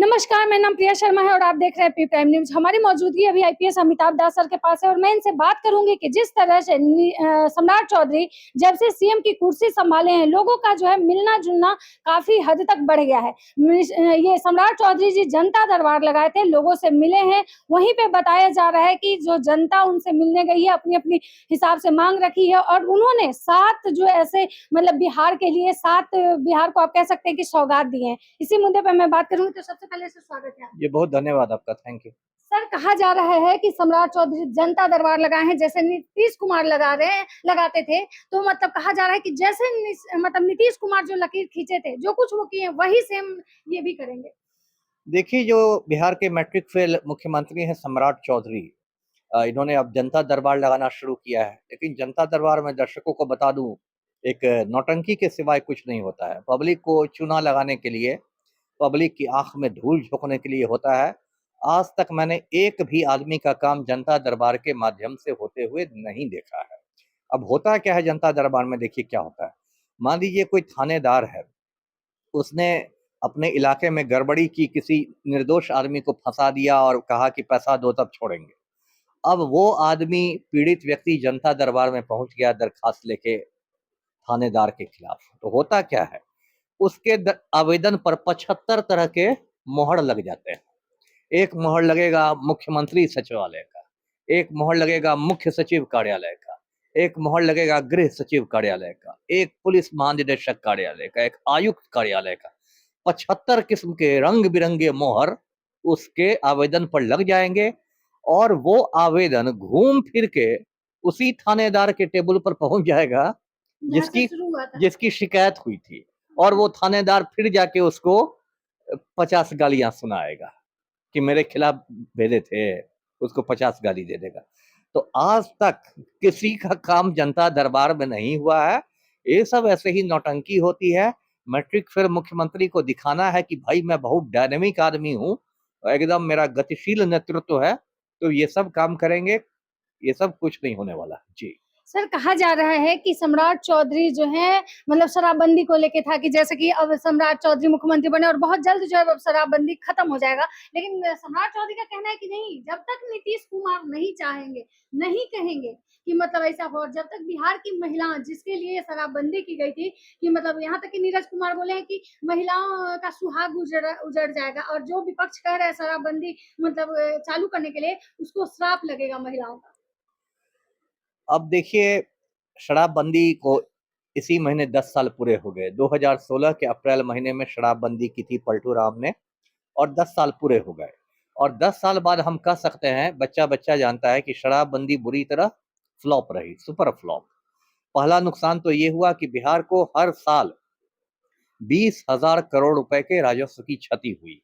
नमस्कार, मेरा नाम प्रिया शर्मा है और आप देख रहे हैं पी प्राइम न्यूज़। हमारी मौजूदगी अभी आईपीएस अमिताभ दास सर के पास है और मैं इनसे बात करूँगी कि जिस तरह से सम्राट चौधरी जब से सीएम की कुर्सी सँभाले हैं, लोगों का जो है मिलना-जुलना काफ़ी हद तक बढ़ गया है। ये सम्राट चौधरी जी जनता दरबार लगाए थे, लोगों से मिले हैं, वहीं पे बताया जा रहा है कि जो जनता उनसे मिलने गई है, अपनी-अपनी हिसाब से माँग रखी है और उन्होंने 7 जो ऐसे मतलब बिहार के लिए 7 बिहार को आप कह सकते हैं कि सौगात दिए हैं। इसी मुद्दे पे मैं बात करूँगी तो सबसे पहले से स्वागत है आपका। जी, बहुत धन्यवाद आपका, थैंक यू। सर कहा जा रहा है कि सम्राट चौधरी जनता दरबार लगाए हैं जैसे नीतीश कुमार लगाते थे, तो मतलब कहा जा रहा है कि जैसे मतलब नीतीश कुमार जो लकीर खींचे थे, जो कुछ वो किए वही सेम ये भी करेंगे। देखिए, जो बिहार के मैट्रिक फेल मुख्यमंत्री हैं सम्राट चौधरी, इन्होंने अब जनता दरबार लगाना शुरू किया है। लेकिन जनता दरबार में दर्शकों को बता दूँ, एक नौटंकी के सिवाय कुछ नहीं होता है। पब्लिक को चूना लगाने के लिए, पब्लिक की आँख में धूल झोंकने के लिए होता है। आज तक मैंने एक भी आदमी का काम जनता दरबार के माध्यम से होते हुए नहीं देखा है। अब होता क्या है जनता दरबार में, देखिए क्या होता है। मान लीजिए कोई थानेदार है, उसने अपने इलाके में गड़बड़ी की, किसी निर्दोष आदमी को फंसा दिया और कहा कि पैसा दो तब छोड़ेंगे। अब वो आदमी, पीड़ित व्यक्ति जनता दरबार में पहुंच गया दरखास्त लेके थानेदार के खिलाफ। तो होता क्या है, उसके आवेदन पर 75 तरह के मोहर लग जाते हैं। एक मोहर लगेगा मुख्यमंत्री सचिवालय का, एक मोहर लगेगा मुख्य सचिव कार्यालय का, एक मोहर लगेगा गृह सचिव कार्यालय का, एक पुलिस महानिदेशक कार्यालय का, एक आयुक्त कार्यालय का। 75 किस्म के रंग बिरंगे मोहर उसके आवेदन पर लग जाएंगे और वो आवेदन घूम फिर के उसी थानेदार के टेबल पर पहुंच जाएगा जहाँ से जिसकी शुरू हुआ था। जिसकी शिकायत हुई थी। और वो थानेदार फिर जाके उसको 50 गालियां सुनाएगा कि मेरे खिलाफ भेजे थे, उसको 50 गाली दे देगा। तो आज तक किसी का काम जनता दरबार में नहीं हुआ है। ये सब ऐसे ही नौटंकी होती है। मैट्रिक फेल मुख्यमंत्री को दिखाना है कि भाई मैं बहुत डायनेमिक आदमी हूँ, एकदम मेरा गतिशील नेतृत्व है, तो ये सब काम करेंगे। ये सब कुछ नहीं होने वाला। जी। सर कहा जा रहा है कि सम्राट चौधरी जो है मतलब शराबबंदी को लेके था कि जैसे कि अब सम्राट चौधरी मुख्यमंत्री बने और बहुत जल्द जो है अब शराबबंदी खत्म हो जाएगा। लेकिन सम्राट चौधरी का कहना है कि नहीं, जब तक नीतीश कुमार नहीं चाहेंगे, नहीं कहेंगे कि मतलब ऐसा हो, और जब तक बिहार की महिला जिसके लिए शराबबंदी की गई थी कि मतलब यहाँ तक कि नीरज कुमार बोले हैं कि महिलाओं का सुहाग उजड़ जाएगा और जो विपक्ष कह रहा है शराबबंदी मतलब चालू करने के लिए उसको श्राप लगेगा महिलाओं का। अब देखिए, शराबबंदी को इसी महीने 10 साल पूरे हो गए। 2016 के अप्रैल महीने में शराबबंदी की थी पलटू राम ने, और 10 साल पूरे हो गए। और 10 साल बाद हम कह सकते हैं, बच्चा-बच्चा जानता है कि शराबबंदी बुरी तरह फ्लॉप रही, सुपर फ्लॉप। पहला नुकसान तो ये हुआ कि बिहार को हर साल 20,000 करोड़ रुपए के राजस्व की क्षति हुई।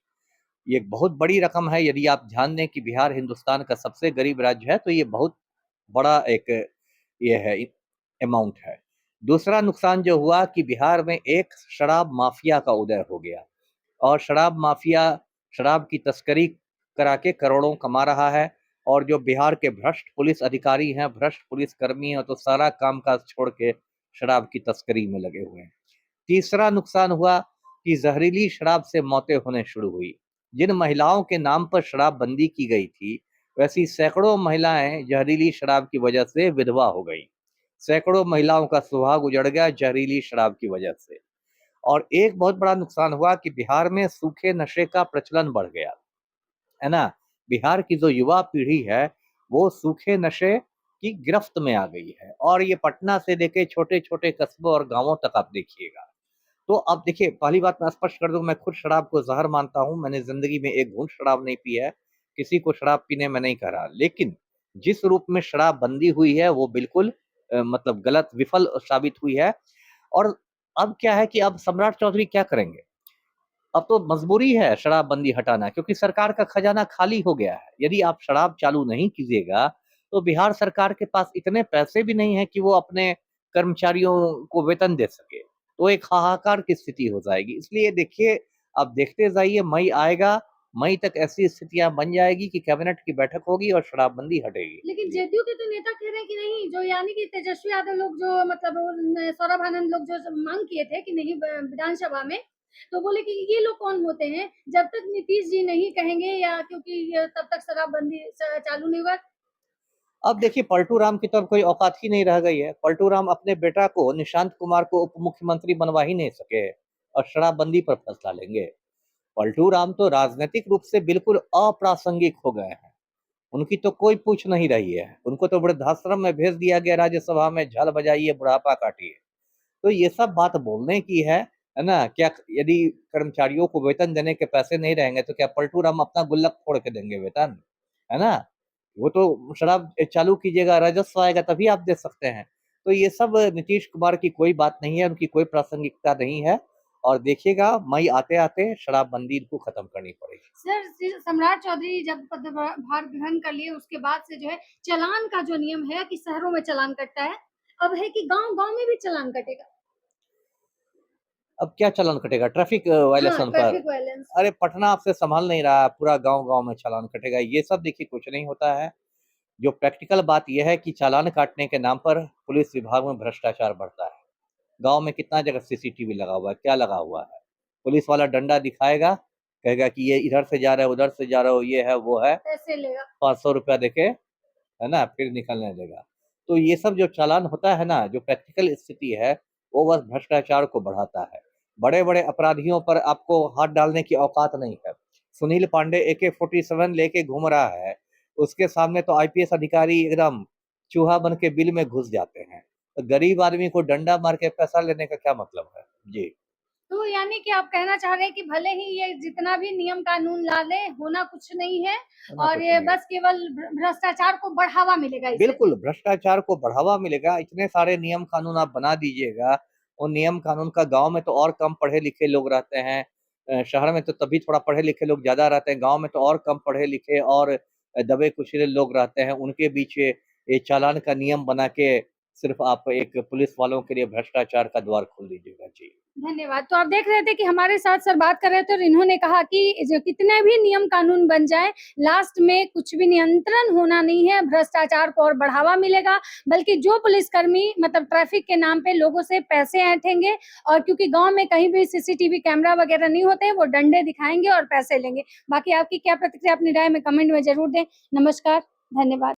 ये एक बहुत बड़ी रकम है। यदि आप ध्यान दें कि बिहार हिंदुस्तान का सबसे गरीब राज्य है, तो ये बहुत बड़ा एक ये है, अमाउंट है। दूसरा नुकसान जो हुआ कि बिहार में एक शराब माफिया का उदय हो गया, और शराब माफिया शराब की तस्करी करा के करोड़ों कमा रहा है। और जो बिहार के भ्रष्ट पुलिस अधिकारी हैं, भ्रष्ट पुलिस कर्मी हैं, तो सारा काम काज छोड़ के शराब की तस्करी में लगे हुए हैं। तीसरा नुकसान हुआ कि जहरीली शराब से मौतें होने शुरू हुई। जिन महिलाओं के नाम पर शराबबंदी की गई थी, वैसी सैकड़ों महिलाएं जहरीली शराब की वजह से विधवा हो गई। सैकड़ों महिलाओं का सुहाग उजड़ गया जहरीली शराब की वजह से। और एक बहुत बड़ा नुकसान हुआ कि बिहार में सूखे नशे का प्रचलन बढ़ गया, है ना। बिहार की जो युवा पीढ़ी है, वो सूखे नशे की गिरफ्त में आ गई है, और ये पटना से लेके छोटे छोटे कस्बों और गांवों तक आप देखिएगा। तो अब देखिए, पहली बात मैं स्पष्ट कर दूं, मैं खुद शराब को जहर मानता हूं। मैंने जिंदगी में एक घूंट शराब नहीं पी है, किसी को शराब पीने में नहीं कह रहा। लेकिन जिस रूप में शराब बंदी हुई है, वो बिल्कुल मतलब गलत, विफल साबित हुई है। और अब क्या है कि अब सम्राट चौधरी क्या करेंगे। अब तो मजबूरी है शराबबंदी हटाना, क्योंकि सरकार का खजाना खाली हो गया है। यदि आप शराब चालू नहीं कीजिएगा, तो बिहार सरकार के पास इतने पैसे भी नहीं है कि वो अपने कर्मचारियों को वेतन दे सके। तो एक हाहाकार की स्थिति हो जाएगी। इसलिए देखिए, आप देखते जाइए, मई आएगा, मई तक ऐसी स्थितियां बन जाएगी कि कैबिनेट की बैठक होगी और शराबबंदी हटेगी। लेकिन जी। जेडीयू के तो नेता कह रहे हैं कि नहीं, जो यानी कि तेजस्वी यादव लोग जो मतलब सौरभ आनंद लोग जो मांग किए थे कि नहीं विधानसभा में तो बोले कि ये लोग कौन होते हैं? जब तक नीतीश जी नहीं कहेंगे या क्योंकि तब तक शराबबंदी चालू नहीं हुआ। अब देखिए पलटू राम की तो अब कोई औकात ही नहीं रह गई है। पलटू राम अपने बेटा को निशांत कुमार को उप मुख्यमंत्री बनवा ही नहीं सके और शराबबंदी पर फैसला लेंगे। पलटू राम तो राजनीतिक रूप से बिल्कुल अप्रासंगिक हो गए हैं। उनकी तो कोई पूछ नहीं रही है। उनको तो वृद्धाश्रम में भेज दिया गया, राज्यसभा में झाल बजाइए बुढ़ापा काटिए। तो ये सब बात बोलने की है ना? क्या यदि कर्मचारियों को वेतन देने के पैसे नहीं रहेंगे तो क्या पलटू राम अपना गुल्लक फोड़ के देंगे वेतन? है ना? वो तो शराब चालू कीजिएगा, राजस्व आएगा तभी आप दे सकते हैं। तो ये सब नीतीश कुमार की कोई बात नहीं है, उनकी कोई प्रासंगिकता नहीं है और देखिएगा मई आते-आते शराबबंदी इनको खत्म करनी पड़ेगी। सर, सम्राट चौधरी जब पदभार ग्रहण कर लिए उसके बाद से जो है चालान का जो नियम है कि शहरों में चालान कटता है, अब है कि गाँव-गाँव में भी चालान कटेगा। अब क्या चालान कटेगा ट्रैफिक हाँ, वायलेशन पर? Traffic violence. अरे पटना आपसे संभाल नहीं रहा है, पूरा गाँव-गाँव में चालान कटेगा। ये सब देखिए कुछ नहीं होता है। जो प्रैक्टिकल बात यह है कि चालान काटने के नाम पर पुलिस विभाग में भ्रष्टाचार बढ़ता है। गाँव में कितना जगह सीसीटीवी लगा हुआ है, क्या लगा हुआ है? पुलिस वाला डंडा दिखाएगा, कहेगा कि ये इधर से जा रहा है, उधर से जा रहा हो, ये है, वो है, पैसे लेगा। 500 रुपया देके, है ना? फिर निकलने देगा। तो ये सब जो चालान होता है ना, जो प्रैक्टिकल स्थिति है, वो बस भ्रष्टाचार को बढ़ाता है। बड़े-बड़े अपराधियों पर आपको हाथ डालने की औकात नहीं है। सुनील पांडे AK-47 लेके घूम रहा है, उसके सामने तो आईपीएस अधिकारी एकदम चूहा बन के बिल में घुस जाते हैं। तो गरीब आदमी को डंडा मार के पैसा लेने का क्या मतलब है? जी। तो यानी कि आप कहना चाह रहे हैं कि भले ही ये जितना भी नियम कानून ला ले, होना कुछ नहीं है होना और कुछ ये नहीं है। बस केवल भ्रष्टाचार को बढ़ावा मिलेगा इससे। बिल्कुल, भ्रष्टाचार को बढ़ावा मिलेगा, इतने सारे नियम कानून आप बना दीजिएगा, वो नियम कानून का गाँव में तो और कम पढ़े-लिखे लोग रहते हैं। शहर में तो तभी थोड़ा पढ़े-लिखे लोग ज़्यादा रहते हैं, गाँव में तो और कम पढ़े-लिखे और दबे-कुचले लोग रहते हैं, उनके बीच ये चालान का नियम बना के सिर्फ़ आप एक पुलिस वालों के लिए भ्रष्टाचार का द्वार खोल दीजिएगा। जी। धन्यवाद। तो आप देख रहे थे कि हमारे साथ सर बात कर रहे थे और इन्होंने कहा कि जो कितने भी नियम कानून बन जाएँ, लास्ट में कुछ भी नियंत्रण होना नहीं है, भ्रष्टाचार को और बढ़ावा मिलेगा, बल्कि जो पुलिसकर्मी मतलब ट्रैफिक के नाम पे लोगों से पैसे ऐंठेंगे और क्योंकि गाँव में कहीं भी सीसीटीवी कैमरा वगैरह नहीं होते, वो डंडे दिखाएँगे और पैसे लेंगे। बाकी आपकी क्या प्रतिक्रिया अपनी राय में कमेंट में ज़रूर दें। नमस्कार, धन्यवाद।